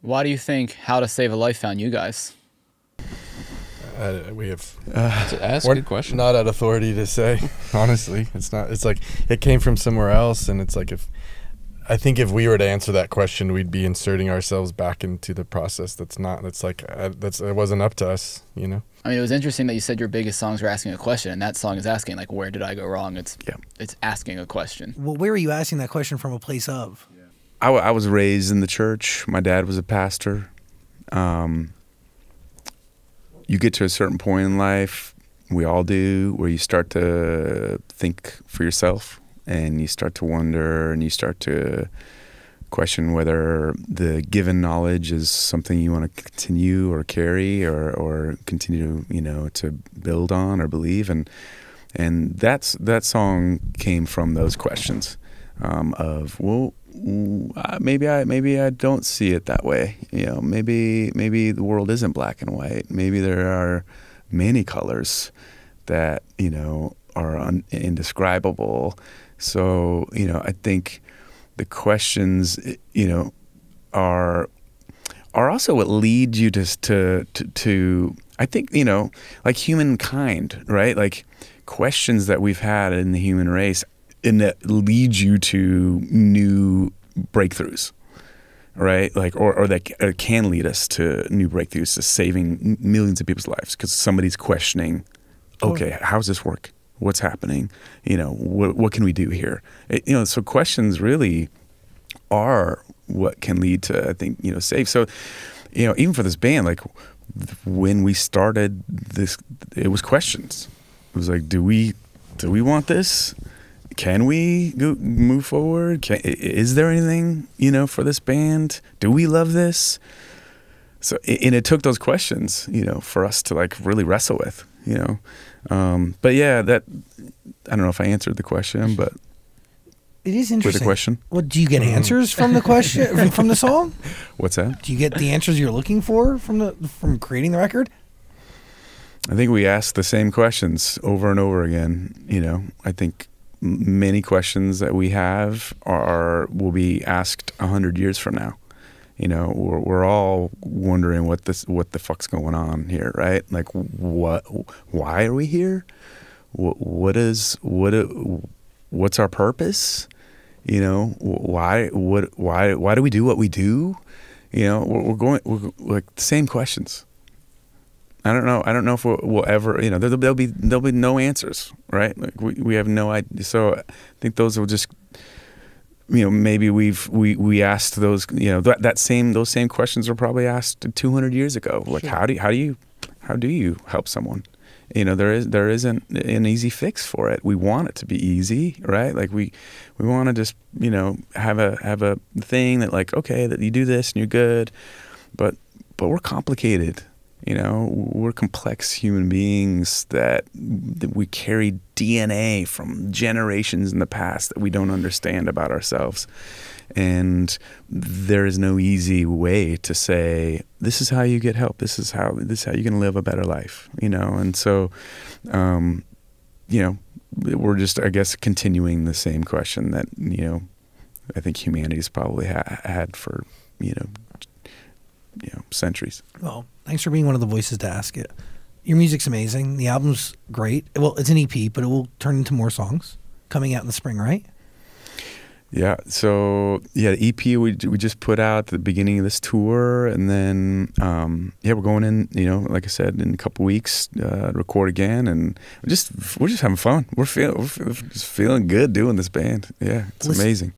Why do you think How to Save a Life found you guys? We have. That's a good question. Not at authority to say. Honestly, it's not. It's like it came from somewhere else, and it's like I think if we were to answer that question, we'd be inserting ourselves back into the process. That's not. That's like it wasn't up to us. You know. I mean, it was interesting that you said your biggest songs were asking a question, and that song is asking like, "Where did I go wrong?" It's asking a question. Well, where are you asking that question from a place of? I was raised in the church. My dad was a pastor. You get to a certain point in life, we all do, where you start to think for yourself, and you start to wonder, and you start to question whether the given knowledge is something you want to continue or carry or continue, to build on or believe. And that song came from those questions of, well, maybe I don't see it that way. Maybe the world isn't black and white. Maybe there are many colors that are indescribable. So I think the questions are also what lead you to I think like humankind, right? Like questions that we've had in the human race, and that leads you to new breakthroughs, right? Like, or that can lead us to new breakthroughs, to saving millions of people's lives, because somebody's questioning, okay, how does this work? What's happening? What can we do here? So questions really are what can lead to, I think, save. So, even for this band, like when we started this, it was questions. It was like, do we want this? Can we move forward? Is there anything, for this band? Do we love this? So, and it took those questions, for us to like really wrestle with, But yeah, I don't know if I answered the question, but it is interesting. With the question, well, do you get answers from the question from the song? What's that? Do you get the answers you're looking for from creating the record? I think we ask the same questions over and over again. I think many questions that we have will be asked 100 years from now. We're all wondering what the fuck's going on here, right? Like, why are we here? What's our purpose? Why do we do what we do? We're like the same questions. I don't know if we'll ever, there'll be no answers, right? Like we have no idea. So I think those will just, maybe we asked those, those same questions were probably asked 200 years ago. Like, sure. How do you help someone? There isn't an easy fix for it. We want it to be easy, right? Like we want to just, have a thing that like, okay, that you do this and you're good, but we're complicated. We're complex human beings that we carry DNA from generations in the past that we don't understand about ourselves. And there is no easy way to say, this is how you get help. This is how you're going to live a better life, And so, we're just, I guess, continuing the same question that, I think humanity's probably had for, centuries. Well, thanks for being one of the voices to ask it. Your music's amazing. The album's great. Well, it's an EP, but it will turn into more songs coming out in the spring, right? Yeah. So the EP we just put out at the beginning of this tour, and then we're going in. Like I said, in a couple weeks, record again, and we're just having fun. We're just feeling good doing this band. Yeah, it's amazing.